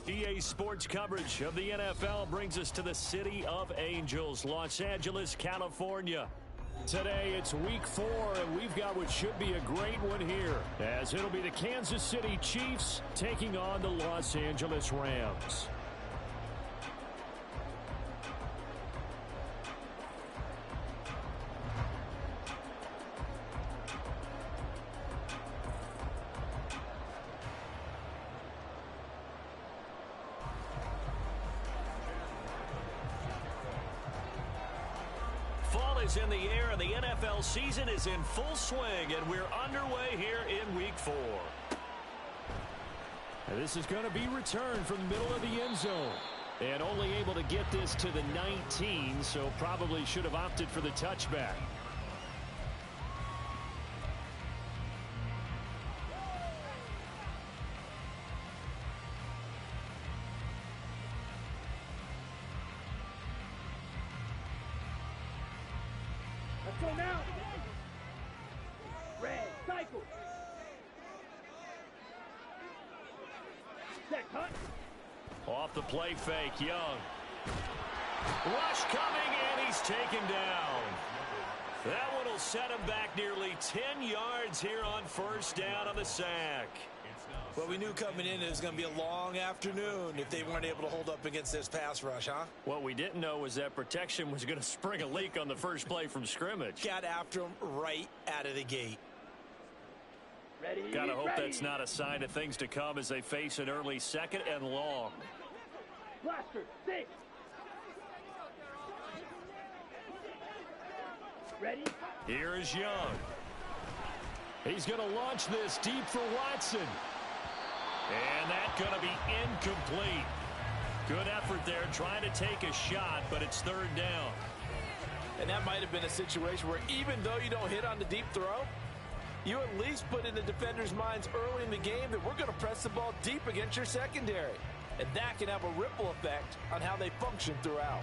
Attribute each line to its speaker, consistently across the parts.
Speaker 1: EA Sports coverage of the NFL brings us to the City of Angels, Los Angeles, California. Today, it's week 4, and we've got what should be a great one here, as it'll be the Kansas City Chiefs taking on the Los Angeles Rams. Fall is in the air, and the NFL season is in full swing, and we're underway here in week 4. And this is going to be returned from the middle of the end zone. And only able to get this to the 19, so probably should have opted for the touchback.
Speaker 2: Let's go now. Red, cycle. Set, cut.
Speaker 1: Off the play fake, Young. Rush coming, and he's taken down. That one will set him back nearly 10 yards here on first down on the sack.
Speaker 3: Well, we knew coming in it was going to be a long afternoon if they weren't able to hold up against this pass rush, huh?
Speaker 1: What we didn't know was that protection was going to spring a leak on the first play from scrimmage.
Speaker 3: Got after him right out of the gate.
Speaker 2: Ready,
Speaker 1: Gotta hope
Speaker 2: ready.
Speaker 1: that's not a sign of things to come as they face an early second and long.
Speaker 2: Blaster, 6. Ready?
Speaker 1: Here is Young. He's going to launch this deep for Watson. And that's going to be incomplete. Good effort there trying to take a shot, but it's third down.
Speaker 3: And that might have been a situation where even though you don't hit on the deep throw, you at least put in the defender's minds early in the game that we're going to press the ball deep against your secondary. And that can have a ripple effect on how they function throughout.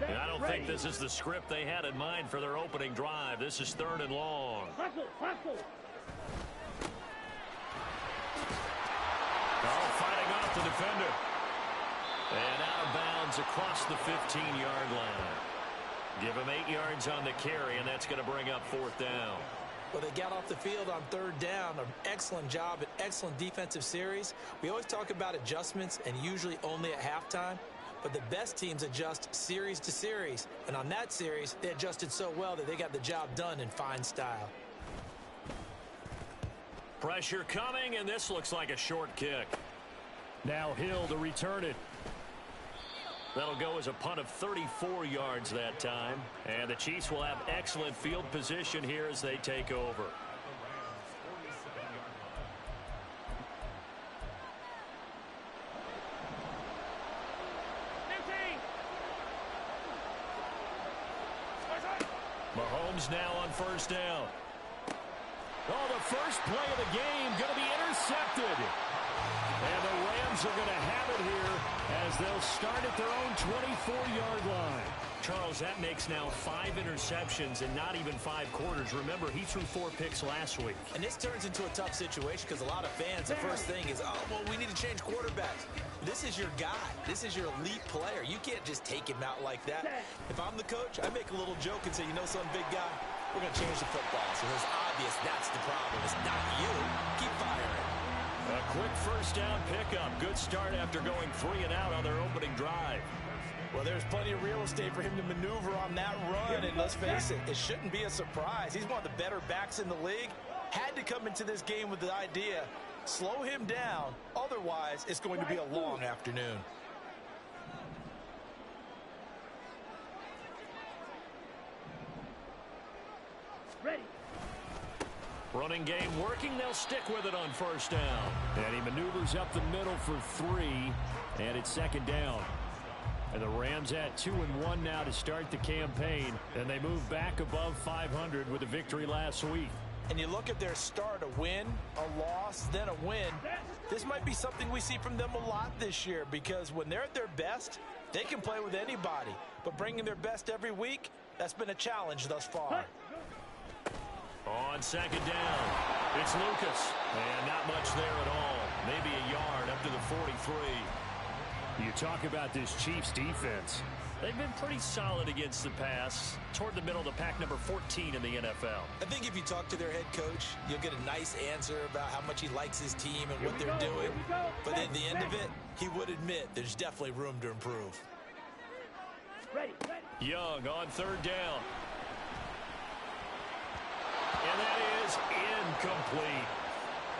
Speaker 1: And I don't think this is the script they had in mind for their opening drive. This is third and long.
Speaker 2: Hustle, hustle.
Speaker 1: Oh, fighting off the defender. And out of bounds across the 15-yard line. Give him 8 yards on the carry, and that's going to bring up fourth down.
Speaker 3: Well, they got off the field on third down. An excellent job, an excellent defensive series. We always talk about adjustments, and usually only at halftime. But the best teams adjust series to series. And on that series, they adjusted so well that they got the job done in fine style.
Speaker 1: Pressure coming, and this looks like a short kick. Now Hill to return it. That'll go as a punt of 34 yards that time. And the Chiefs will have excellent field position here as they take over. Mahomes now on first down. Oh, the first play of the game going to be intercepted. And the Rams are going to have it here as they'll start at their own 24-yard line. Charles, that makes now 5 interceptions in not even 5 quarters. Remember, he threw 4 picks last week.
Speaker 3: And this turns into a tough situation because a lot of fans, the first thing is, oh, well, we need to change quarterbacks. This is your guy. This is your elite player. You can't just take him out like that. If I'm the coach, I make a little joke and say, you know something, big guy? We're going to change the football. So it's obvious that's the problem. It's not you. Keep firing.
Speaker 1: A quick first down pickup. Good start after going 3 and out on their opening drive.
Speaker 3: Well, there's plenty of real estate for him to maneuver on that run. And let's face it, it shouldn't be a surprise. He's one of the better backs in the league. Had to come into this game with the idea, slow him down. Otherwise, it's going to be a long afternoon.
Speaker 2: Ready.
Speaker 1: Running game working. They'll stick with it on first down. And he maneuvers up the middle for 3. And it's second down. And the Rams at 2-1 now to start the campaign. And they move back above 500 with a victory last week.
Speaker 3: And you look at their start, a win, a loss, then a win. This might be something we see from them a lot this year because when they're at their best, they can play with anybody. But bringing their best every week, that's been a challenge thus far.
Speaker 1: On second down, it's Lucas. And not much there at all. Maybe a yard up to the 43. You talk about this Chiefs defense. They've been pretty solid against the pass, toward the middle of the pack, number 14 in the NFL.
Speaker 3: I think if you talk to their head coach, you'll get a nice answer about how much he likes his team and what they're doing. But at the end of it, he would admit there's definitely room to improve.
Speaker 2: Ready.
Speaker 1: Young on third down. And that is incomplete.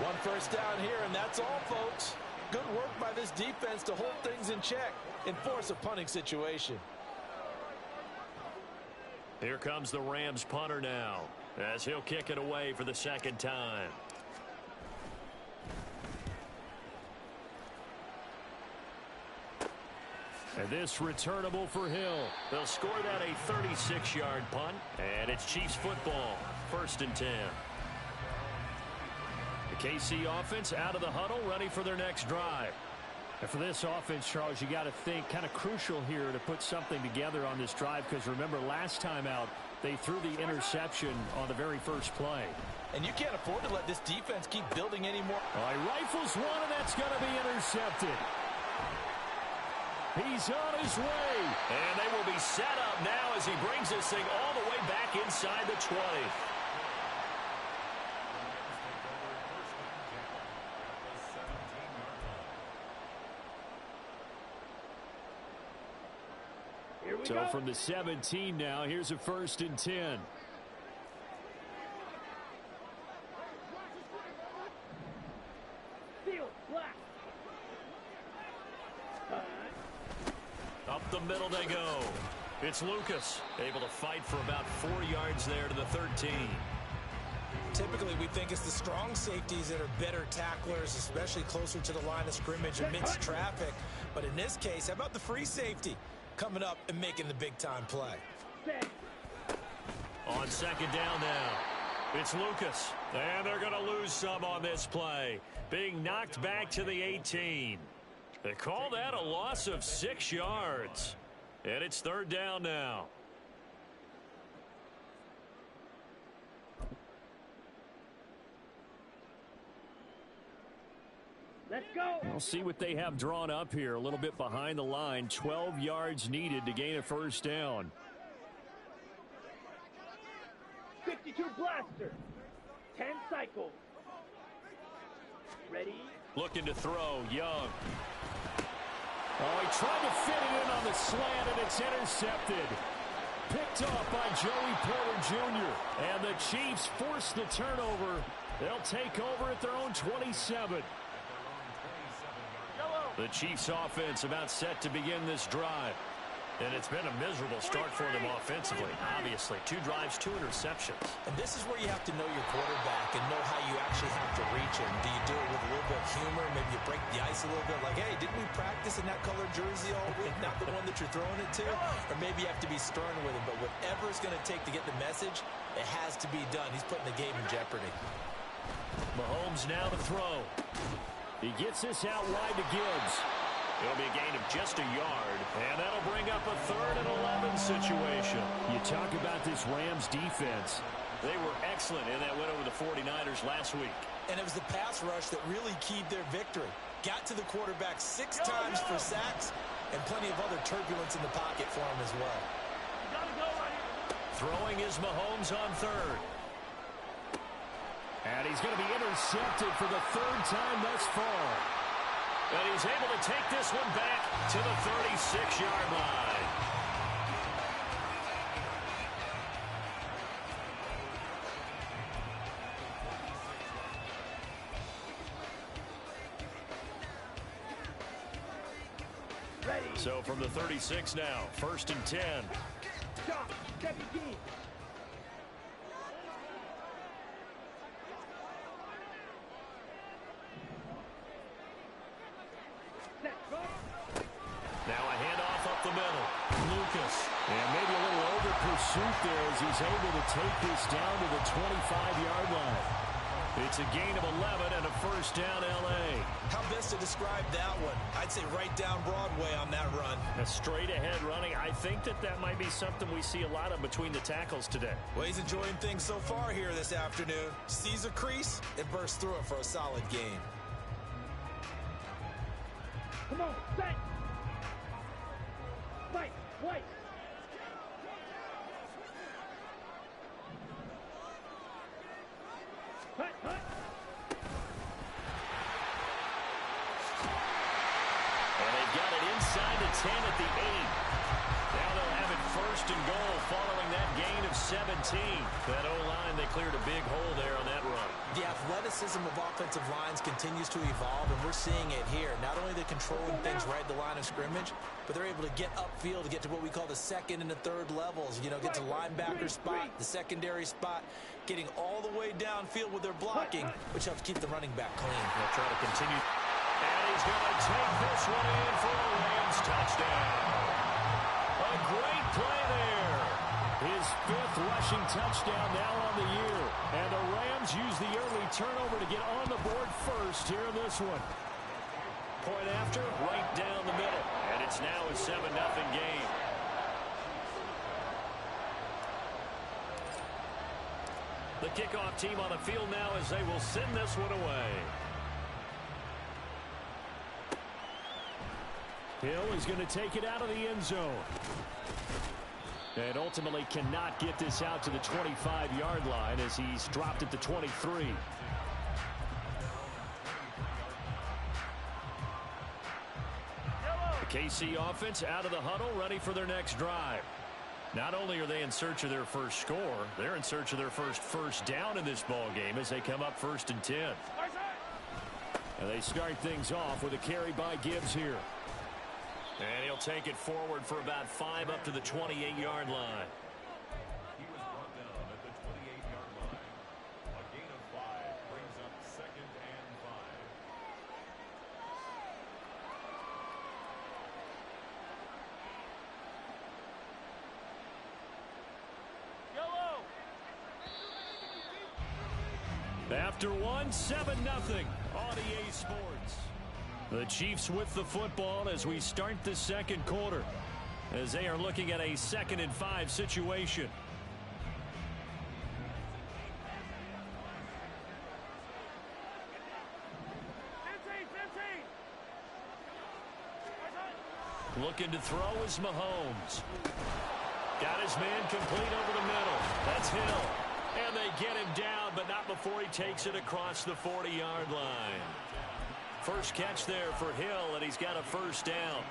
Speaker 3: One first down here, and that's all, folks. Good work by this defense to hold things in check and force a punting situation.
Speaker 1: Here comes the Rams punter now, as he'll kick it away for the second time. And this returnable for Hill. They'll score that a 36-yard punt, and it's Chiefs football, 1st and 10. The KC offense out of the huddle, ready for their next drive. And for this offense, Charles, you got to think kind of crucial here to put something together on this drive, because remember last time out they threw the interception on the very first play.
Speaker 3: And you can't afford to let this defense keep building anymore.
Speaker 1: He rifles one, and that's going to be intercepted. He's on his way. And they will be set up now as he brings this thing all the way back inside the 20. So from the 17 now, here's a 1st and 10.
Speaker 2: Field, black.
Speaker 1: Up the middle they go. It's Lucas, able to fight for about 4 yards there to the 13.
Speaker 3: Typically, we think it's the strong safeties that are better tacklers, especially closer to the line of scrimmage amidst traffic. But in this case, how about the free safety coming up and making the big-time play?
Speaker 1: On second down now, it's Lucas. And they're going to lose some on this play, being knocked back to the 18. They call that a loss of 6 yards. And it's 3rd down now.
Speaker 2: Let's go.
Speaker 1: We'll see what they have drawn up here. A little bit behind the line. 12 yards needed to gain a 1st down.
Speaker 2: 52 blaster. 10 cycles. Ready.
Speaker 1: Looking to throw. Young. Oh, he tried to fit it in on the slant, and it's intercepted. Picked off by Joey Porter Jr. And the Chiefs force the turnover. They'll take over at their own 27. The Chiefs offense about set to begin this drive. And it's been a miserable start for them offensively. Obviously, 2 drives, 2 interceptions.
Speaker 3: And this is where you have to know your quarterback and know how you actually have to reach him. Do you do it with a little bit of humor? Maybe you break the ice a little bit, like, hey, didn't we practice in that colored jersey all week? Not the one that you're throwing it to. Or maybe you have to be stern with him. But whatever it's going to take to get the message, it has to be done. He's putting the game in jeopardy.
Speaker 1: Mahomes now to throw. He gets this out wide to Gibbs. It'll be a gain of just a yard, and that'll bring up a 3rd and 11 situation. You talk about this Rams defense. They were excellent in that win over the 49ers last week.
Speaker 3: And it was the pass rush that really keyed their victory. Got to the quarterback 6 times for sacks, and plenty of other turbulence in the pocket for him as well.
Speaker 1: Throwing is Mahomes on 3rd. And he's going to be intercepted for the 3rd time thus far. And he's able to take this one back to the 36-yard line.
Speaker 2: Ready.
Speaker 1: So from the 36 now, 1st and 10.
Speaker 2: Stop. 17.
Speaker 1: Now a handoff up the middle. Lucas. And maybe a little over pursuit there as he's able to take this down to the 25-yard line. It's a gain of 11 and a first down, L.A.
Speaker 3: How best to describe that one? I'd say right down Broadway on that run.
Speaker 1: A straight-ahead running. I think that might be something we see a lot of between the tackles today.
Speaker 3: Well, he's enjoying things so far here this afternoon. Sees a crease and bursts through it for a solid game.
Speaker 2: Come on, set. Fight, white. Hut, hut.
Speaker 1: And they've got it inside the 10 at the 8. Now they'll have it first and goal following that gain of 17. That O-line, they cleared a big hole there on that run.
Speaker 3: The athleticism of offensive lines continues to evolve, and we're seeing it here. Not only are they controlling things right at the line of scrimmage, but they're able to get upfield to get to what we call the second and the third levels. You know, get to the linebacker spot, the secondary spot, getting all the way downfield with their blocking, which helps keep the running back clean.
Speaker 1: They'll try to continue. And he's going to take this one in for a Rams touchdown. A great play there. His 5th rushing touchdown now on the year. And the Rams use the early turnover to get on the board first here in this one. Point after, right down the middle. And it's now a 7-0 game. The kickoff team on the field now as they will send this one away. Hill is going to take it out of the end zone. And ultimately cannot get this out to the 25-yard line as he's dropped at the 23. The KC offense out of the huddle, ready for their next drive. Not only are they in search of their first score, they're in search of their first down in this ball game as they come up 1st and 10. And they start things off with a carry by Gibbs here. And he'll take it forward for about 5 up to the 28-yard line.
Speaker 4: He was brought down at the 28-yard line. A gain of 5 brings up 2nd and 5.
Speaker 2: Yellow.
Speaker 1: After one, 7-0 on EA Sports. The Chiefs with the football as we start the second quarter, as they are looking at a 2nd and 5 situation. Looking to throw is Mahomes. Got his man complete over the middle. That's Hill. And they get him down, but not before he takes it across the 40-yard line. First catch there for Hill, and he's got a first down.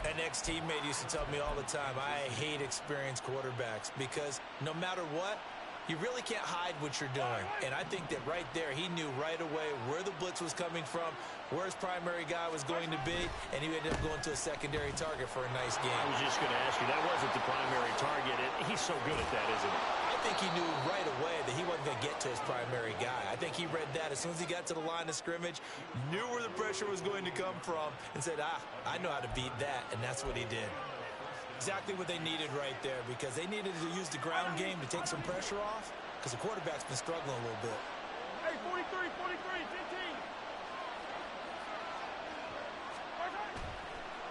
Speaker 3: An ex-teammate used to tell me all the time, I hate experienced quarterbacks because no matter what, you really can't hide what you're doing. And I think that right there, he knew right away where the blitz was coming from, where his primary guy was going to be, and he ended up going to a secondary target for a nice game.
Speaker 1: I was just going to ask you, that wasn't the primary target. He's so good at that, isn't he?
Speaker 3: I think he knew right away that he wasn't going to get to his primary guy. I think he read that as soon as he got to the line of scrimmage, knew where the pressure was going to come from, and said, I know how to beat that, and that's what he did. Exactly what they needed right there, because they needed to use the ground game to take some pressure off, because the quarterback's been struggling a little bit.
Speaker 2: Hey, 43,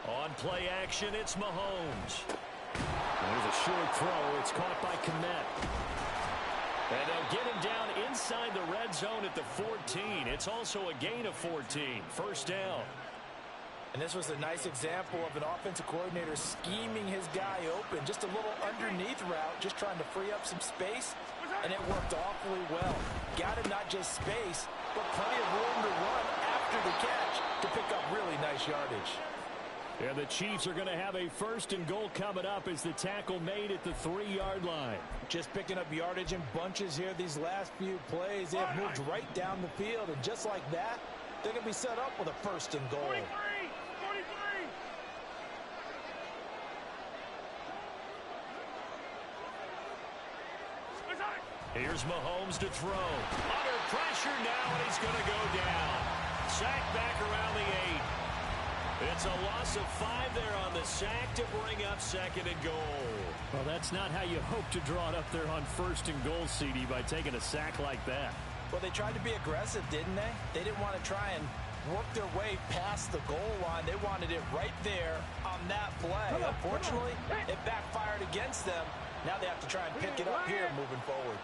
Speaker 2: 15.
Speaker 1: On play action, it's Mahomes. There's a short throw. It's caught by Kmet. And they'll get him down inside the red zone at the 14. It's also a gain of 14. First down.
Speaker 3: And this was a nice example of an offensive coordinator scheming his guy open. Just a little underneath route, just trying to free up some space, and it worked awfully well. Got him not just space, but plenty of room to run after the catch to pick up really nice yardage.
Speaker 1: And the Chiefs are going to have a first and goal coming up as the tackle made at the 3-yard line.
Speaker 3: Just picking up yardage in bunches here these last few plays. They have moved right down the field, and just like that, they're going to be set up with a first and goal.
Speaker 2: 43.
Speaker 1: Here's Mahomes to throw. Under pressure now, and he's going to go down. Sacked back around the 8. It's a loss of 5 there on the sack to bring up 2nd and goal. Well, that's not how you hope to draw it up there on 1st and goal, CD, by taking a sack like that.
Speaker 3: Well, they tried to be aggressive, didn't they? They didn't want to try and work their way past the goal line. They wanted it right there on that play. Unfortunately, it backfired against them. Now they have to try and pick it up here moving forward.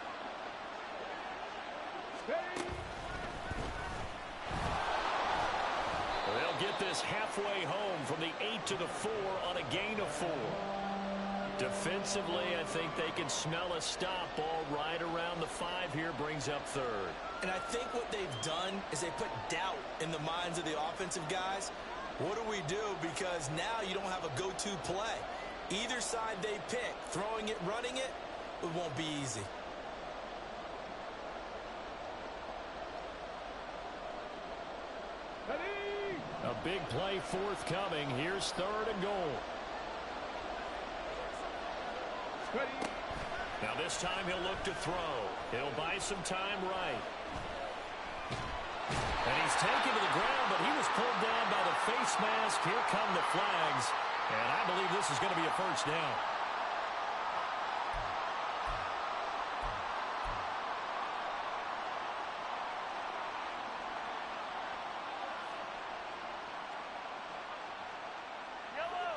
Speaker 1: They'll get this halfway home from the 8 to the 4 on a gain of 4. Defensively, I think they can smell a stop. Ball right around the 5 here, brings up 3rd.
Speaker 3: And I think what they've done is they put doubt in the minds of the offensive guys. What do we do? Because now you don't have a go-to play. Either side they pick, throwing it, running it, it won't be easy.
Speaker 1: A big play forthcoming. Here's 3rd and goal. Now this time he'll look to throw. He'll buy some time right. And he's taken to the ground, but he was pulled down by the face mask. Here come the flags. And I believe this is going to be a 1st down.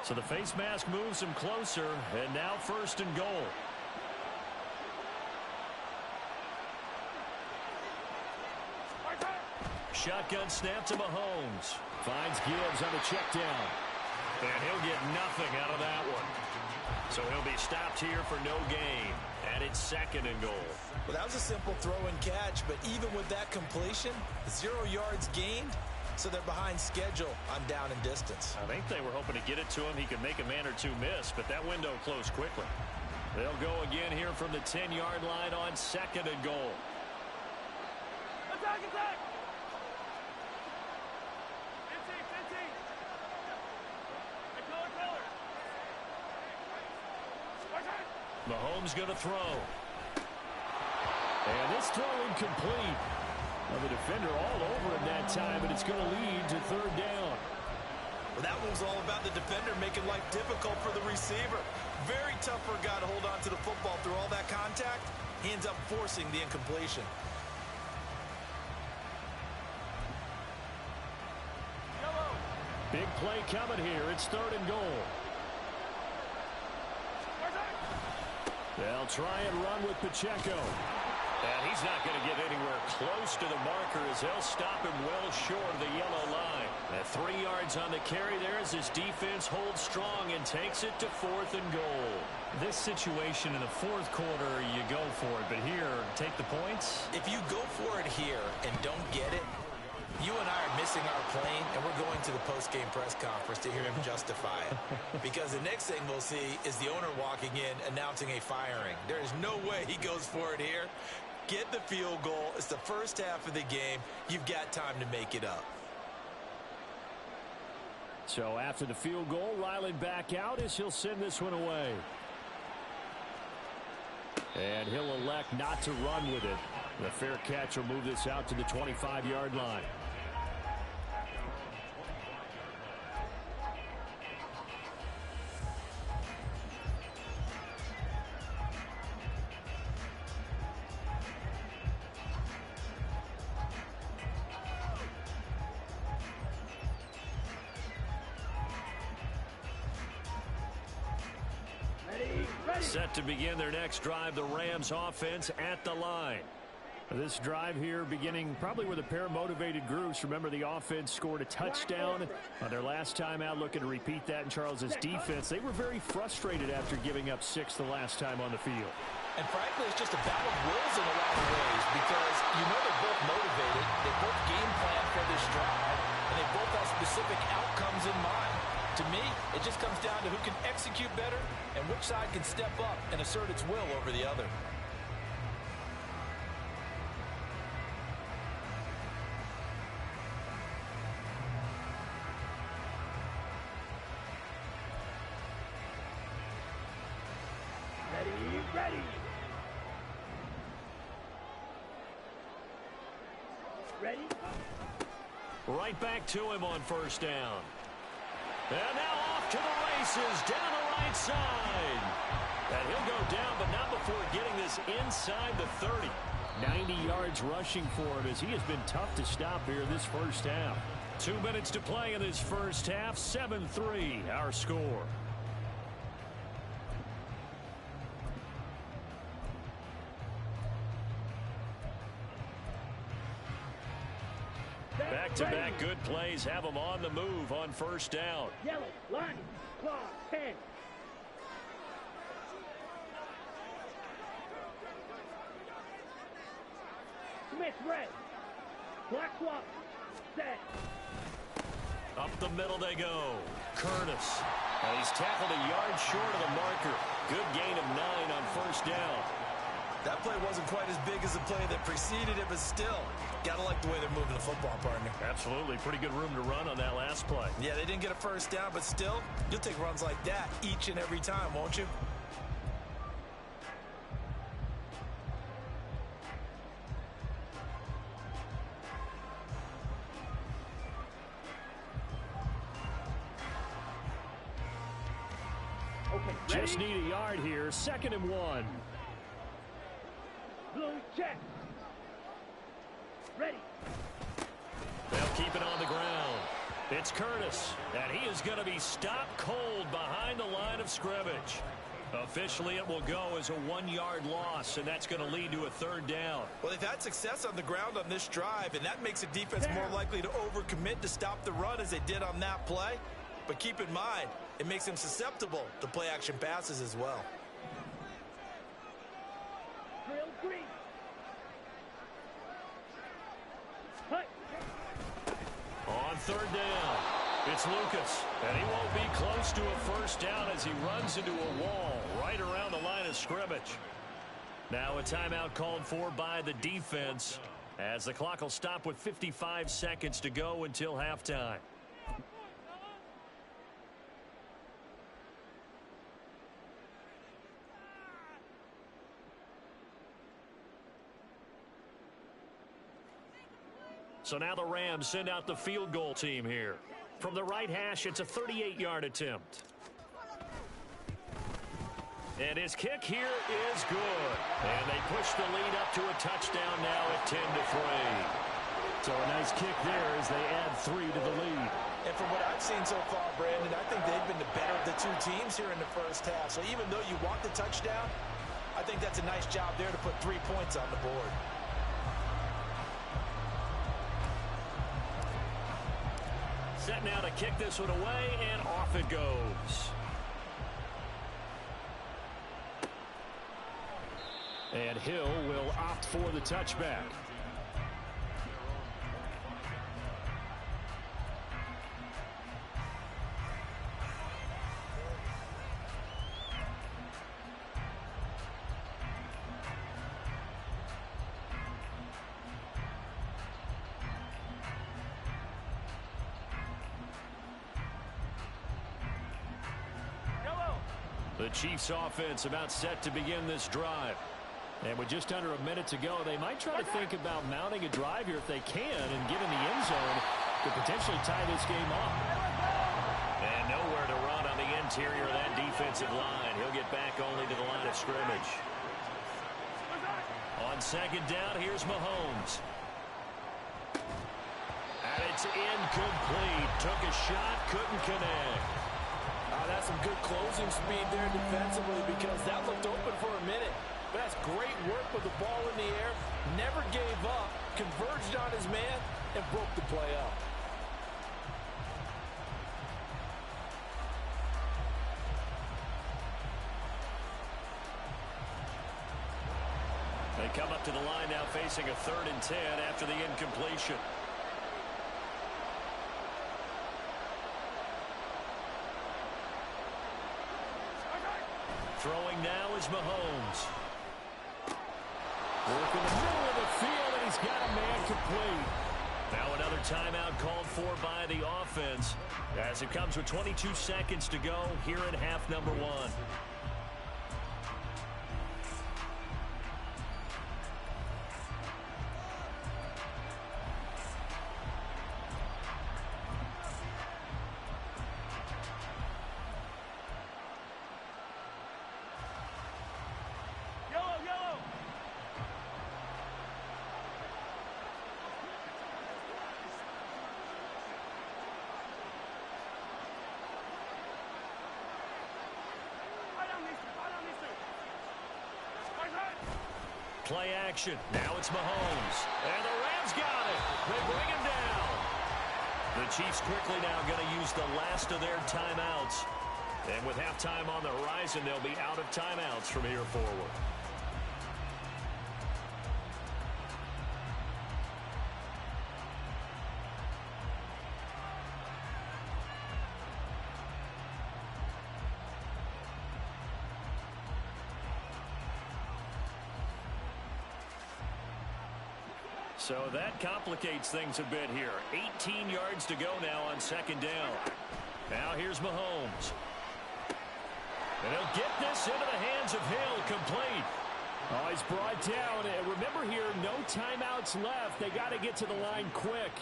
Speaker 1: So the face mask moves him closer, and now 1st and goal. Shotgun snap to Mahomes. Finds Gibbs on the check down. And he'll get nothing out of that one. So he'll be stopped here for no gain. And it's 2nd and goal.
Speaker 3: Well, that was a simple throw and catch, but even with that completion, 0 yards gained. So they're behind schedule on down and distance.
Speaker 1: I think they were hoping to get it to him. He could make a man or two miss, but that window closed quickly. They'll go again here from the 10-yard line on 2nd and goal.
Speaker 2: Attack, attack!
Speaker 1: Mahomes going to throw. And this throw incomplete. Well, the defender all over him that time, but it's going to lead to 3rd down.
Speaker 3: Well, that one was all about the defender making life difficult for the receiver. Very tough for a guy to hold on to the football through all that contact. He ends up forcing the incompletion.
Speaker 1: Big play coming here. It's 3rd and goal. They'll try and run with Pacheco. And he's not going to get anywhere close to the marker as they'll stop him well short of the yellow line. At 3 yards on the carry there as his defense holds strong and takes it to 4th and goal. This situation in the 4th quarter, you go for it. But here, take the points.
Speaker 3: If you go for it here and don't get it, you and I are missing our plane, and we're going to the post-game press conference to hear him justify it. Because the next thing we'll see is the owner walking in announcing a firing. There is no way he goes for it here. Get the field goal. It's the first half of the game. You've got time to make it up.
Speaker 1: So after the field goal, Ryland back out as he'll send this one away. And he'll elect not to run with it. The fair catch will move this out to the 25-yard line. Set to begin their next drive, the Rams offense at the line. This drive here beginning probably with a pair of motivated groups. Remember, the offense scored a touchdown on their last time out, looking to repeat that in Charles's defense. They were very frustrated after giving up 6 the last time on the field.
Speaker 3: And frankly, it's just a battle of wills in a lot of ways because you know they're both motivated. They both game plan for this drive, and they both have specific outcomes in mind. To me, it just comes down to who can execute better and which side can step up and assert its will over the other.
Speaker 2: Ready.
Speaker 1: Right back to him on 1st down. And now off to the races down the right side. And he'll go down, but not before getting this inside the 30. 90 yards rushing for him as he has been tough to stop here this first half. 2 minutes to play in this first half. 7-3 our score. Back-to-back good plays have them on the move on first down.
Speaker 2: Yellow, line, claw, 10. Smith, red. Black swap, set.
Speaker 1: Up the middle they go. Curtis. And he's tackled a yard short of the marker. Good gain of 9 on first down.
Speaker 3: That play wasn't quite as big as the play that preceded it, but still, gotta like the way they're moving the football, partner.
Speaker 1: Absolutely. Pretty good room to run on that last play.
Speaker 3: Yeah, they didn't get a first down, but still, you'll take runs like that each and every time, won't you?
Speaker 2: Okay,
Speaker 1: Just
Speaker 2: ready?
Speaker 1: need a yard here. 2nd and 1.
Speaker 2: Blue check. Ready.
Speaker 1: They'll keep it on the ground. It's Curtis, and he is going to be stopped cold behind the line of scrimmage. Officially, it will go as a 1-yard loss, and that's going to lead to a 3rd down.
Speaker 3: Well, they've had success on the ground on this drive, and that makes the defense more likely to overcommit to stop the run as they did on that play. But keep in mind, it makes them susceptible to play-action passes as well.
Speaker 2: Drill green. Hut.
Speaker 1: On 3rd down, it's Lucas, and he won't be close to a first down as he runs into a wall right around the line of scrimmage. Now a timeout called for by the defense as the clock will stop with 55 seconds to go until halftime. So now the Rams send out the field goal team here. From the right hash, it's a 38-yard attempt. And his kick here is good. And they push the lead up to a touchdown now at 10-3. So a nice kick there as they add 3 to the lead.
Speaker 3: And from what I've seen so far, Brandon, I think they've been the better of the two teams here in the first half. So even though you want the touchdown, I think that's a nice job there to put 3 points on the board.
Speaker 1: Set now to kick this one away, and off it goes. And Hill will opt for the touchback. The Chiefs offense about set to begin this drive. And with just under a minute to go, they might try to think about mounting a drive here if they can, and given the end zone, to potentially tie this game up. And nowhere to run on the interior of that defensive line. He'll get back only to the line of scrimmage. On 2nd down, here's Mahomes. And it's incomplete. Took a shot, couldn't connect.
Speaker 3: That's some good closing speed there defensively because that looked open for a minute. But that's great work with the ball in the air. Never gave up, converged on his man, and broke the play up.
Speaker 1: They come up to the line now facing a 3rd and 10 after the incompletion. Throwing now is Mahomes. Work in the middle of the field, and he's got a man complete. Now another timeout called for by the offense as it comes with 22 seconds to go here in half number 1. Play action. Now it's Mahomes. And the Rams got it. They bring him down. The Chiefs quickly now going to use the last of their timeouts. And with halftime on the horizon, they'll be out of timeouts from here forward. So that complicates things a bit here. 18 yards to go now on second down. Now here's Mahomes. And he'll get this into the hands of Hill, complete.
Speaker 5: Oh, he's brought down. And remember here, no timeouts left. They got to get to the line quick.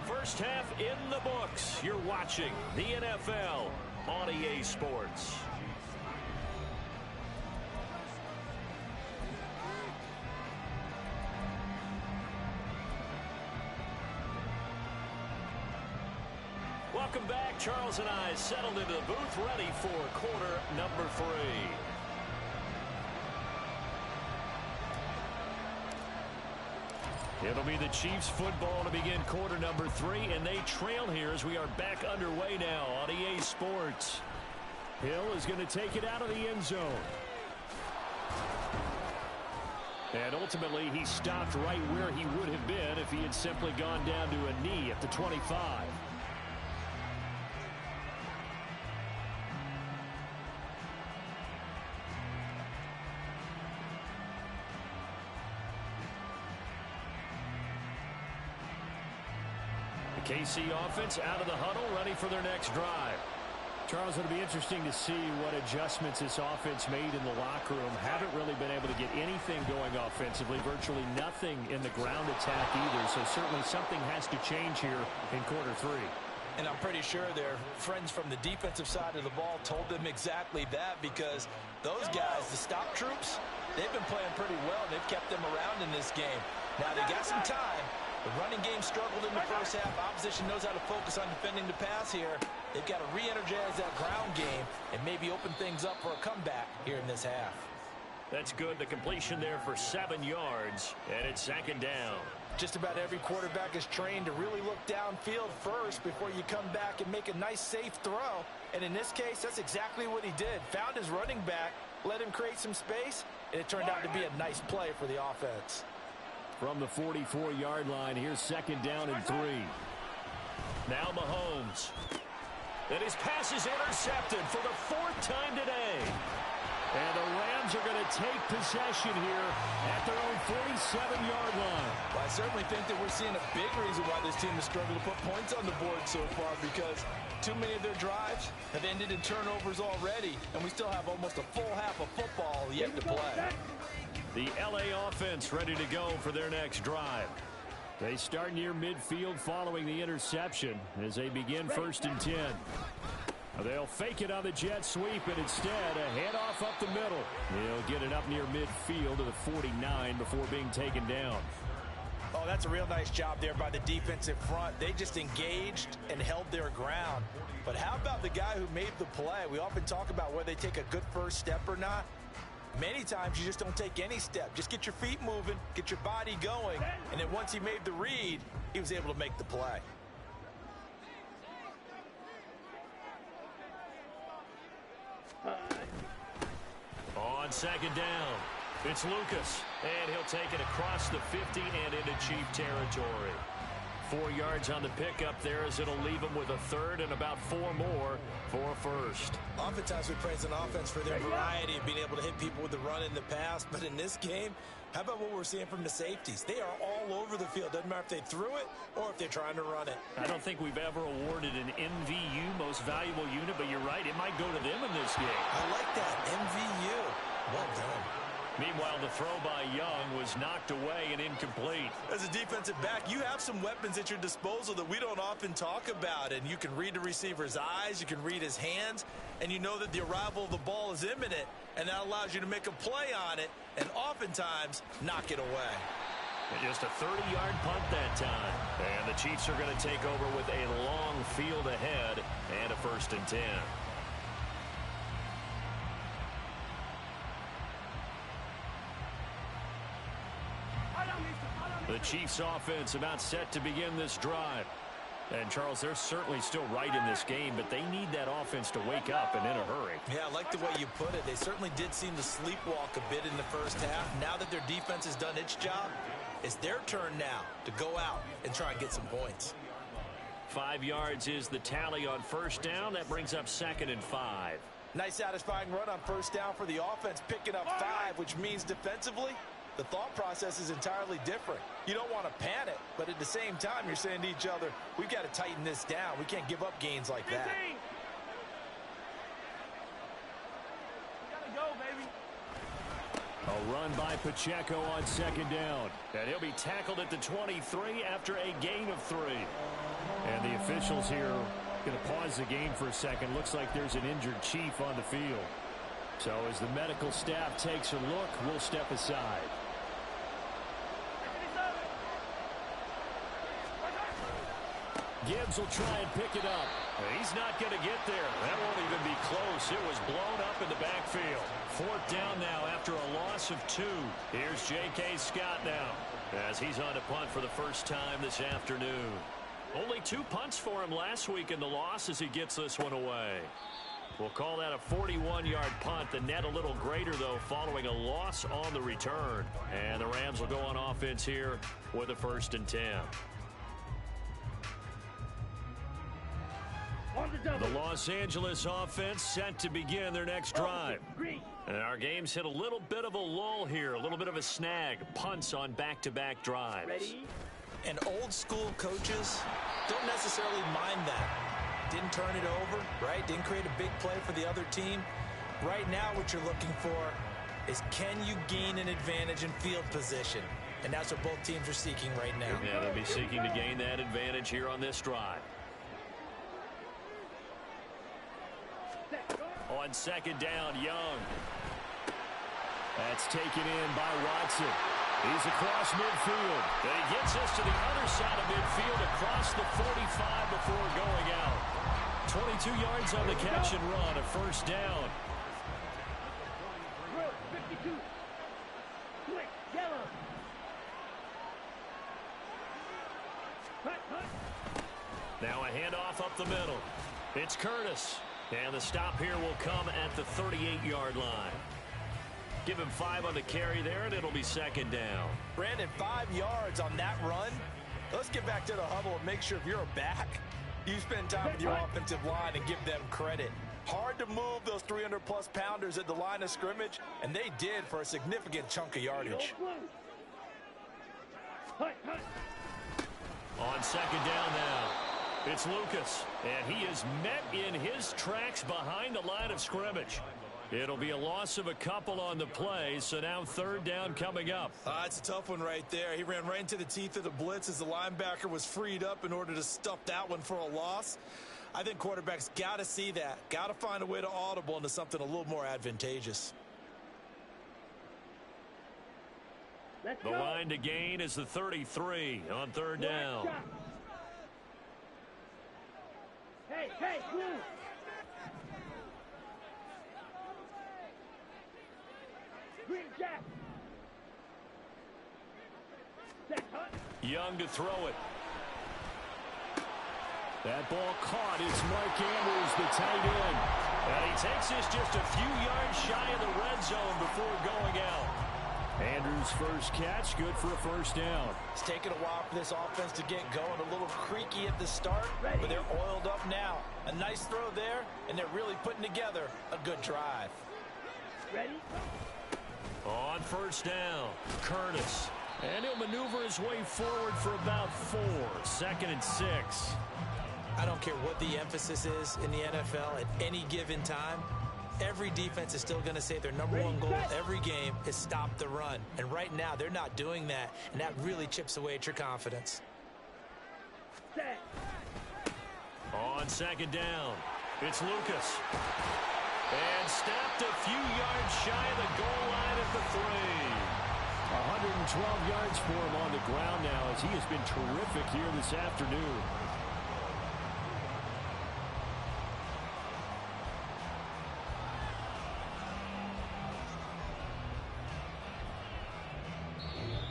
Speaker 1: First half in the books. You're watching the NFL on EA Sports. Welcome back. Charles and I settled into the booth, ready for quarter number 3. It'll be the Chiefs football to begin quarter number 3, and they trail here as we are back underway now on EA Sports.
Speaker 5: Hill is going to take it out of the end zone. And ultimately, he stopped right where he would have been if he had simply gone down to a knee at the 25. KC offense out of the huddle, ready for their next drive. Charles, it'll be interesting to see what adjustments this offense made in the locker room. Haven't really been able to get anything going offensively, virtually nothing in the ground attack either. So certainly something has to change here in quarter 3.
Speaker 3: And I'm pretty sure their friends from the defensive side of the ball told them exactly that, because those guys, the stop troops, they've been playing pretty well, and they've kept them around in this game. Now they got some time. The running game struggled in the first half. Opposition knows how to focus on defending the pass here. They've got to re-energize that ground game and maybe open things up for a comeback here in this half.
Speaker 1: That's good. The completion there for 7 yards, and it's second down.
Speaker 3: Just about every quarterback is trained to really look downfield first before you come back and make a nice, safe throw. And in this case, that's exactly what he did. Found his running back, let him create some space, and it turned out to be a nice play for the offense.
Speaker 5: From the 44-yard line, here's second down and 3.
Speaker 1: Now Mahomes. And his pass is intercepted for the 4th time today.
Speaker 5: And the Rams are going to take possession here at their own 47-yard line.
Speaker 3: Well, I certainly think that we're seeing a big reason why this team has struggled to put points on the board so far, because too many of their drives have ended in turnovers already, and we still have almost a full half of football yet to play.
Speaker 1: The LA offense ready to go for their next drive.
Speaker 5: They start near midfield following the interception as they begin 1st and 10. They'll fake it on the jet sweep, and instead a handoff up the middle. They'll get it up near midfield to the 49 before being taken down.
Speaker 3: Oh, that's a real nice job there by the defensive front. They just engaged and held their ground. But how about the guy who made the play? We often talk about whether they take a good first step or not. Many times you just don't take any step. Just get your feet moving, get your body going, and then once he made the read, he was able to make the play.
Speaker 1: On second down, it's Lucas, and he'll take it across the 50 and into Chief territory. 4 yards on the pickup there, as it'll leave him with a 3rd and about 4 more for a 1st.
Speaker 3: Oftentimes we praise an offense for their variety of being able to hit people with the run in the pass, but in this game, how about what we're seeing from the safeties? They are all over the field. Doesn't matter if they threw it or if they're trying to run it.
Speaker 1: I don't think we've ever awarded an MVU, most valuable unit, but you're right, it might go to them in this game.
Speaker 3: I like that, MVU. Well done.
Speaker 5: Meanwhile, the throw by Young was knocked away and incomplete.
Speaker 3: As a defensive back, you have some weapons at your disposal that we don't often talk about. And you can read the receiver's eyes, you can read his hands, and you know that the arrival of the ball is imminent. And that allows you to make a play on it and oftentimes knock it away.
Speaker 5: And just a 30-yard punt that time. And the Chiefs are going to take over with a long field ahead and a 1st and 10. The Chiefs offense about set to begin this drive. And, Charles, they're certainly still right in this game, but they need that offense to wake up and in a hurry.
Speaker 3: Yeah, I like the way you put it. They certainly did seem to sleepwalk a bit in the first half. Now that their defense has done its job, it's their turn now to go out and try and get some points.
Speaker 5: 5 yards is the tally on 1st down. That brings up 2nd and 5.
Speaker 3: Nice satisfying run on 1st down for the offense, picking up 5, which means defensively, the thought process is entirely different. You don't want to panic, but at the same time, you're saying to each other, we've got to tighten this down. We can't give up gains like that.
Speaker 2: Gotta go, baby.
Speaker 5: A run by Pacheco on 2nd down. And he'll be tackled at the 23 after a gain of 3. And the officials here going to pause the game for a second. Looks like there's an injured Chief on the field. So as the medical staff takes a look, we'll step aside. Gibbs will try and pick it up. He's not going to get there. That won't even be close. It was blown up in the backfield. 4th down now after a loss of 2. Here's J.K. Scott now as he's on to punt for the first time this afternoon. Only 2 punts for him last week in the loss as he gets this one away. We'll call that a 41-yard punt. The net a little greater, though, following a loss on the return. And the Rams will go on offense here with a 1st and 10. The Los Angeles offense set to begin their next drive. And our game's hit a little bit of a lull here, a little bit of a snag. Punts on back-to-back drives.
Speaker 2: Ready?
Speaker 3: And old school coaches don't necessarily mind that. Didn't turn it over, right? Didn't create a big play for the other team. Right now what you're looking for is, can you gain an advantage in field position? And that's what both teams are seeking right now.
Speaker 5: Yeah, they'll be seeking to gain that advantage here on this drive. On 2nd down, Young. That's taken in by Watson. He's across midfield. And he gets us to the other side of midfield across the 45 before going out. 22 yards on the catch and run, a 1st down.
Speaker 2: 52. Quick, yellow.
Speaker 5: Now a handoff up the middle. It's Curtis. And the stop here will come at the 38-yard line. Give him 5 on the carry there, and it'll be 2nd down.
Speaker 3: Brandon, 5 yards on that run. Let's get back to the huddle and make sure if you're a back, you spend time with your offensive line and give them credit. Hard to move those 300-plus pounders at the line of scrimmage, and they did for a significant chunk of yardage.
Speaker 5: On 2nd down now, it's Lucas, and he is met in his tracks behind the line of scrimmage. It'll be a loss of a couple on the play, so now 3rd down coming up.
Speaker 3: It's a tough one right there. He ran right into the teeth of the blitz as the linebacker was freed up in order to stuff that one for a loss. I think quarterbacks got to see that, got to find a way to audible into something a little more advantageous.
Speaker 5: The line to gain is the 33 on 3rd down.
Speaker 2: Hey, move. Green Jack.
Speaker 5: Young to throw it. That ball caught. It's Mark Andrews, the tight end. And he takes this just a few yards shy of the red zone before going out. Andrews' first catch, good for a 1st down.
Speaker 3: It's taken a while for this offense to get going. A little creaky at the start, but they're oiled up now. A nice throw there, and they're really putting together a good drive.
Speaker 2: Ready?
Speaker 5: On 1st down, Curtis. And he'll maneuver his way forward for about 4. 2nd and 6.
Speaker 3: I don't care what the emphasis is in the NFL at any given time. Every defense is still going to say their number one goal every game is stop the run. And right now, they're not doing that, and that really chips away at your confidence.
Speaker 2: Set.
Speaker 5: On second down, it's Lucas. And stopped a few yards shy of the goal line at the 3. 112 yards for him on the ground now as he has been terrific here this afternoon.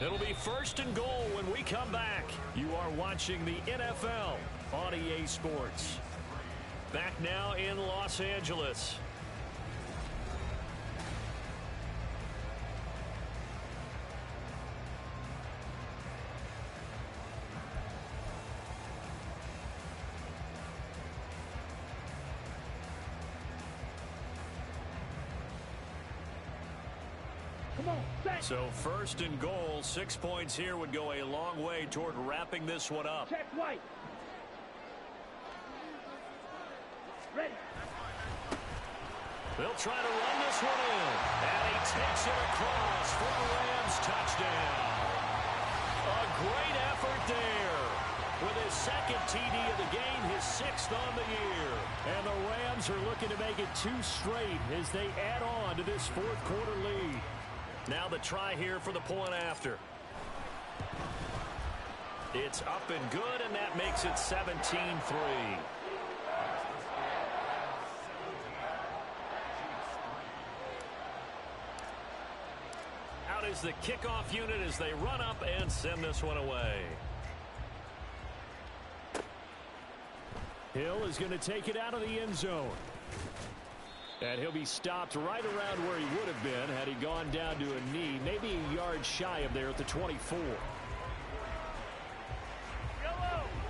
Speaker 5: It'll be first and goal when we come back. You are watching the NFL on EA Sports. Back now in Los Angeles. So first and goal, 6 points here would go a long way toward wrapping this one up.
Speaker 2: Check White. Ready.
Speaker 5: They'll try to run this one in. And he takes it across for a Rams touchdown. A great effort there. With his second TD of the game, his 6th on the year. And the Rams are looking to make it 2 straight as they add on to this 4th quarter lead. Now the try here for the point after. It's up and good, and that makes it 17-3. Out is the kickoff unit as they run up and send this one away. Hill is going to take it out of the end zone. And he'll be stopped right around where he would have been had he gone down to a knee, maybe a yard shy of there at the 24.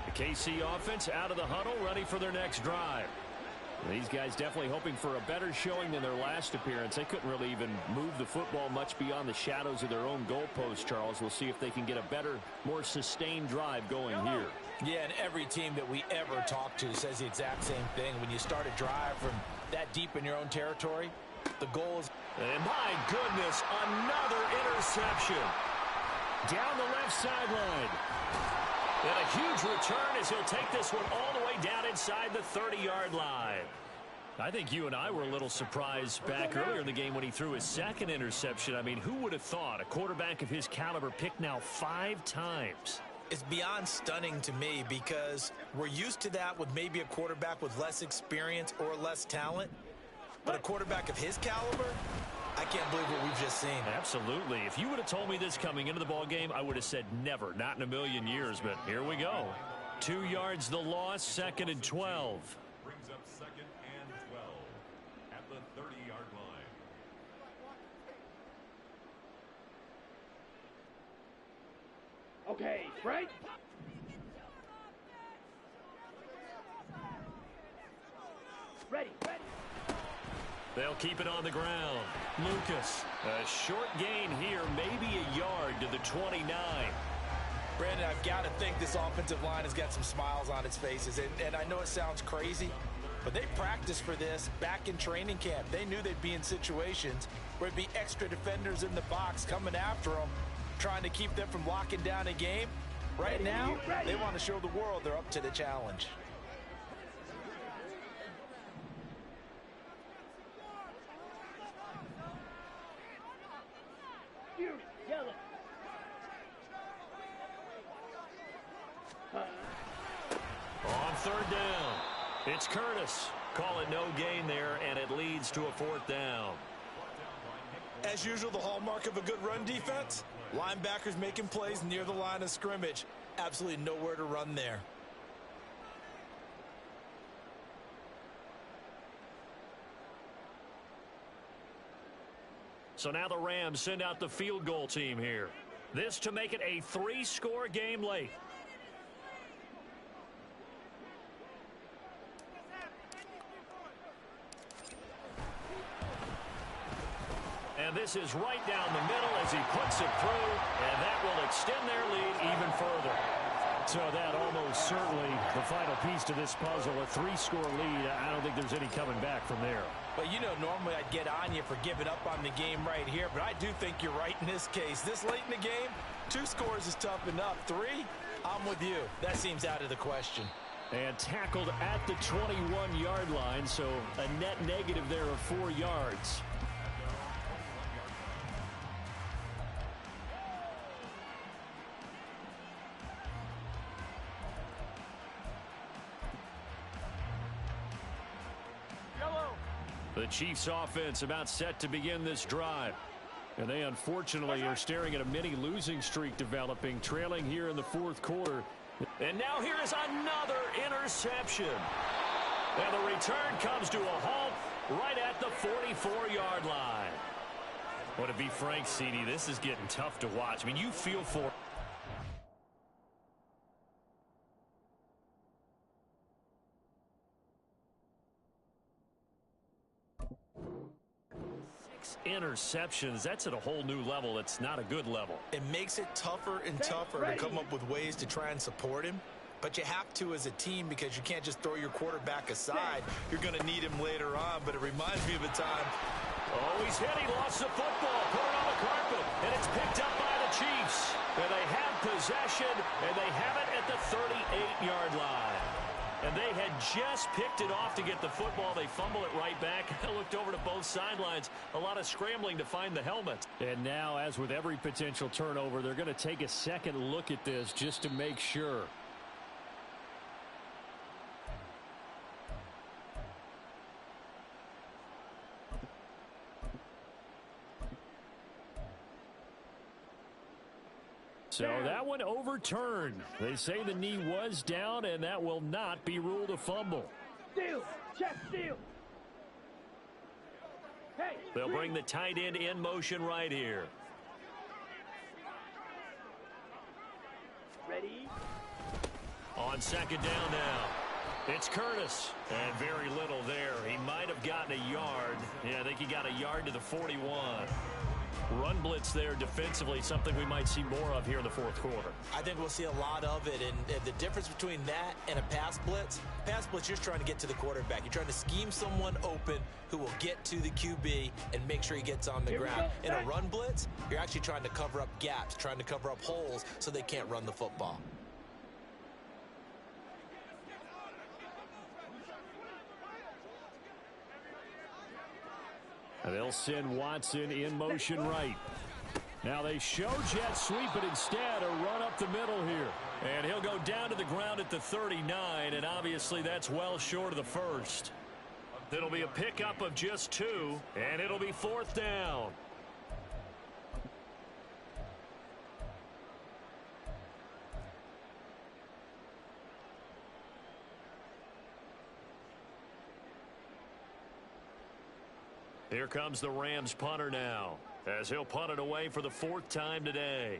Speaker 5: The KC offense out of the huddle, ready for their next drive. These guys definitely hoping for a better showing than their last appearance. They couldn't really even move the football much beyond the shadows of their own goalpost, Charles. We'll see if they can get a better, more sustained drive going here.
Speaker 3: Yeah, and every team that we ever talk to says the exact same thing. When you start a drive from that deep in your own territory, the goal is...
Speaker 5: And my goodness, another interception. Down the left sideline. And a huge return as he'll take this one all the way down inside the 30-yard line. I think you and I were a little surprised back earlier in the game when he threw his 2nd interception. I mean, who would have thought a quarterback of his caliber picked now 5 times?
Speaker 3: It's beyond stunning to me because we're used to that with maybe a quarterback with less experience or less talent. But a quarterback of his caliber, I can't believe what we've just seen.
Speaker 5: Absolutely. If you would have told me this coming into the ballgame, I would have said never, not in a million years. But here we go. 2 yards the loss, 2nd and 12.
Speaker 4: Brings up 2nd and 12 at the 30-yard line.
Speaker 2: Okay, right? Ready.
Speaker 5: They'll keep it on the ground. Lucas, a short gain here, maybe a yard to the 29.
Speaker 3: Brandon, I've got to think this offensive line has got some smiles on its faces. And I know it sounds crazy, but they practiced for this back in training camp. They knew they'd be in situations where it'd be extra defenders in the box coming after them, trying to keep them from locking down a game. Right now, they want to show the world they're up to the challenge.
Speaker 2: Yellow.
Speaker 5: On 3rd down, it's Curtis. Call it no gain there, and it leads to a 4th down.
Speaker 3: As usual, the hallmark of a good run defense, linebackers making plays near the line of scrimmage. Absolutely nowhere to run there.
Speaker 5: So now the Rams send out the field goal team here. This to make it a 3-score game late. And this is right down the middle as he puts it through, and that will extend their lead even further. So that almost certainly the final piece to this puzzle, a 3-score lead. I don't think there's any coming back from there.
Speaker 3: Well, you know, normally I'd get on you for giving up on the game right here, but I do think you're right in this case. This late in the game, 2 scores is tough enough. 3, I'm with you. That seems out of the question.
Speaker 5: And tackled at the 21-yard line, so a net negative there of 4 yards. The Chiefs offense about set to begin this drive. And they unfortunately are staring at a mini losing streak developing, trailing here in the 4th quarter. And now here is another interception. And the return comes to a halt right at the 44-yard line. Well, to be frank, CD, this is getting tough to watch. I mean, you feel for... interceptions. That's at a whole new level. It's not a good level.
Speaker 3: It makes it tougher and tougher to come up with ways to try and support him, but you have to as a team because you can't just throw your quarterback aside. You're going to need him later on, but it reminds me of a time.
Speaker 5: Oh, he's hit. He lost the football. Put it on the carpet, and it's picked up by the Chiefs. And they have possession, and they have it at the 38-yard line. And they had just picked it off to get the football. They fumble it right back. I looked over to both sidelines. A lot of scrambling to find the helmet. And now, as with every potential turnover, they're going to take a second look at this just to make sure. So that one overturned. They say the knee was down, and that will not be ruled a fumble.
Speaker 2: Steal! Check steal! Hey!
Speaker 5: They'll bring the tight end in motion right here.
Speaker 2: Ready?
Speaker 5: On second down now. It's Curtis. And very little there. He might have gotten a yard. Yeah, I think he got a yard to the 41. Run blitz there defensively, something we might see more of here in the 4th quarter.
Speaker 3: I think we'll see a lot of it, and the difference between that and a pass blitz, you're just trying to get to the quarterback. You're trying to scheme someone open who will get to the QB and make sure he gets on the ground. In a run blitz, you're actually trying to cover up gaps, trying to cover up holes so they can't run the football.
Speaker 5: They'll send Watson in motion right. Now they show jet sweep, but instead a run up the middle here. And he'll go down to the ground at the 39, and obviously that's well short of the first. It'll be a pickup of just 2, and it'll be 4th down. Here comes the Rams punter now, as he'll punt it away for the 4th time today.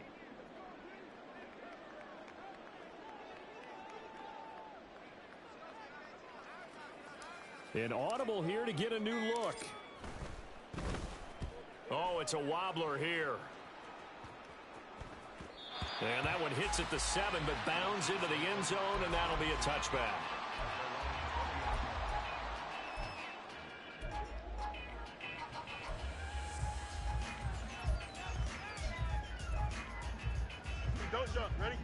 Speaker 5: An audible here to get a new look. Oh, it's a wobbler here. And that one hits at the 7, but bounds into the end zone, and that'll be a touchback.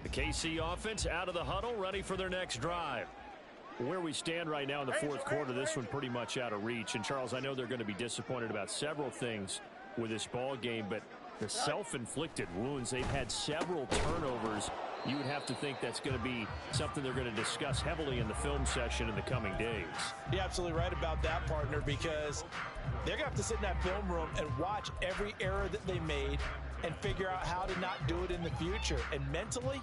Speaker 5: The KC offense out of the huddle, ready for their next drive. Where we stand right now in the 4th quarter, this one pretty much out of reach. And, Charles, I know they're going to be disappointed about several things with this ball game, but the self-inflicted wounds, they've had several turnovers. You would have to think that's going to be something they're going to discuss heavily in the film session in the coming days.
Speaker 3: You're absolutely right about that, partner, because they're going to have to sit in that film room and watch every error that they made and figure out how to not do it in the future. And mentally,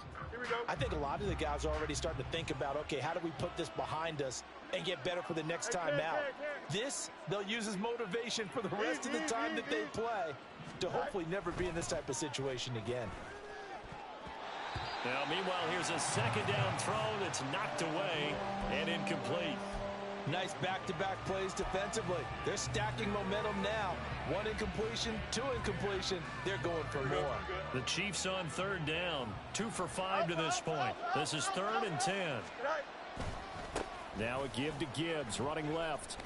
Speaker 3: I think a lot of the guys are already starting to think about, okay, how do we put this behind us and get better for the next time out? This, they'll use as motivation for the rest of the time that they play to hopefully never be in this type of situation again.
Speaker 5: Now, meanwhile, here's a second down throw that's knocked away and incomplete.
Speaker 3: Nice back-to-back plays defensively. They're stacking momentum now. 1 incompletion, 2 incompletion. They're going for more.
Speaker 5: The Chiefs on 3rd down. 2 for 5 to this point. This is 3rd and 10. Now a give to Gibbs, running left.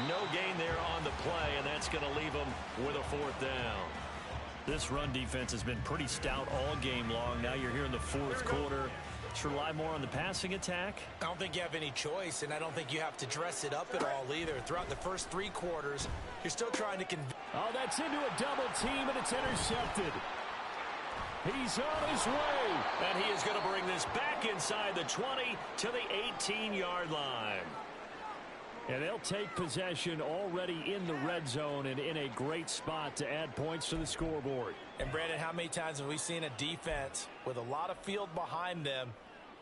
Speaker 1: No gain there on the play, and that's going to leave them with a 4th down.
Speaker 5: This run defense has been pretty stout all game long. Now you're here in the 4th quarter. Let's rely more on the passing attack.
Speaker 3: I don't think you have any choice, and I don't think you have to dress it up at all either. Throughout the first 3 quarters, you're still trying to convince.
Speaker 5: Oh, that's into a double team, and it's intercepted. He's on his way.
Speaker 1: And he is going to bring this back inside the 20 to the 18-yard line.
Speaker 5: And they'll take possession already in the red zone and in a great spot to add points to the scoreboard.
Speaker 3: And, Brandon, how many times have we seen a defense with a lot of field behind them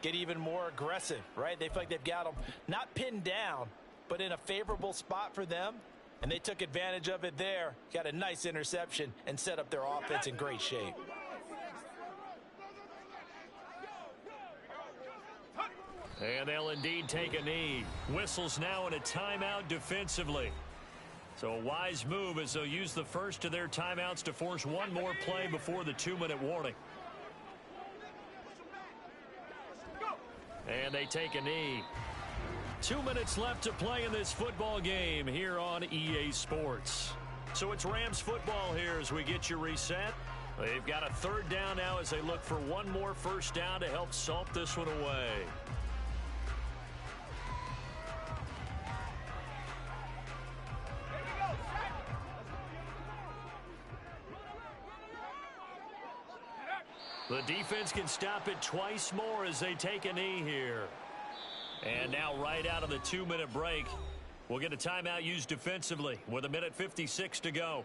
Speaker 3: get even more aggressive, right? They feel like they've got them not pinned down, but in a favorable spot for them. And they took advantage of it there, got a nice interception, and set up their offense in great shape.
Speaker 5: And they'll indeed take a knee. Whistles now in a timeout defensively. So a wise move as they'll use the first of their timeouts to force one more play before the 2-minute warning. And they take a knee. 2 minutes left to play in this football game here on EA Sports. So it's Rams football here as we get you reset. They've got a 3rd down now as they look for one more first down to help salt this one away. The defense can stop it twice more as they take a knee here. And now right out of the 2-minute break, we'll get a timeout used defensively with 1:56 to go.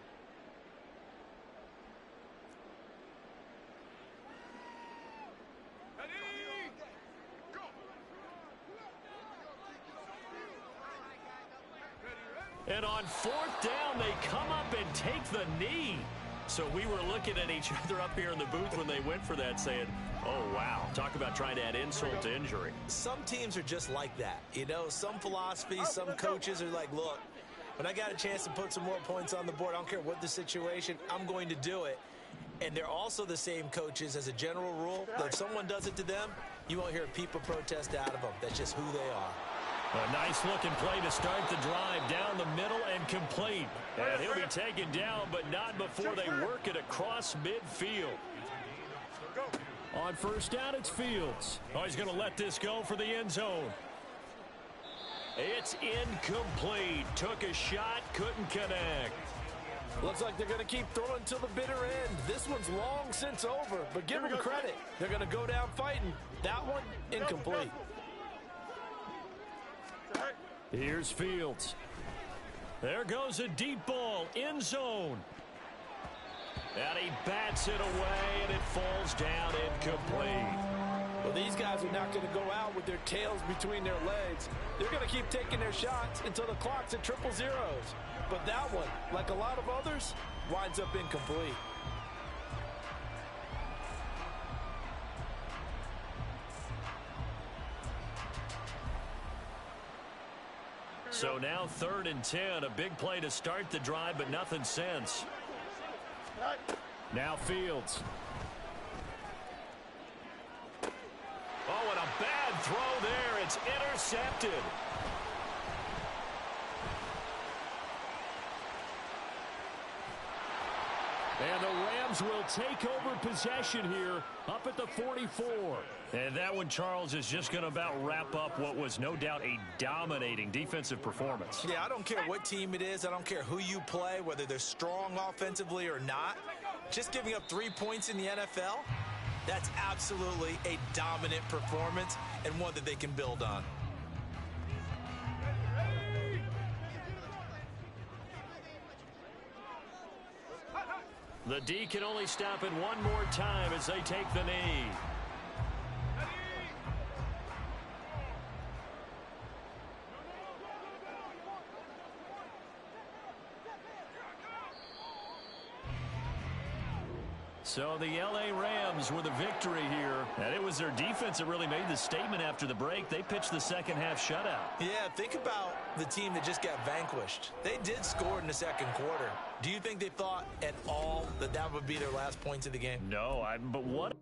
Speaker 5: And on 4th down, they come up and take the knee. So we were looking at each other up here in the booth when they went for that saying, oh, wow, talk about trying to add insult to injury.
Speaker 3: Some teams are just like that. You know, some philosophies, some coaches are like, look, when I got a chance to put some more points on the board, I don't care what the situation, I'm going to do it. And they're also the same coaches as a general rule that if someone does it to them, you won't hear a peep of protest out of them. That's just who they are.
Speaker 5: A nice-looking play to start the drive down the middle and complete. And he'll be taken down, but not before they work it across midfield. On 1st down, it's Fields. Oh, he's going to let this go for the end zone. It's incomplete. Took a shot, couldn't connect.
Speaker 6: Looks like they're going to keep throwing till the bitter end. This one's long since over, but give them credit. They're going to go down fighting. That one, incomplete.
Speaker 5: Here's Fields. There goes a deep ball, end zone. And he bats it away, and it falls down incomplete.
Speaker 6: Well, these guys are not going to go out with their tails between their legs. They're going to keep taking their shots until the clock's at 000. But that one, like a lot of others, winds up incomplete.
Speaker 5: So now 3rd and 10, a big play to start the drive, but nothing since. Now Fields.
Speaker 1: Oh, and a bad throw there. It's intercepted.
Speaker 5: And the Rams will take over possession here up at the 44. And that one, Charles, is just going to about wrap up what was no doubt a dominating defensive performance.
Speaker 3: Yeah, I don't care what team it is. I don't care who you play, whether they're strong offensively or not. Just giving up 3 points in the NFL, that's absolutely a dominant performance and one that they can build on.
Speaker 5: The D can only stop it one more time as they take the knee. So the L.A. Rams with a victory here. And it was their defense that really made the statement after the break. They pitched the second half shutout.
Speaker 3: Yeah, think about the team that just got vanquished. They did score in the second quarter. Do you think they thought at all that that would be their last points of the game?
Speaker 5: No, but what...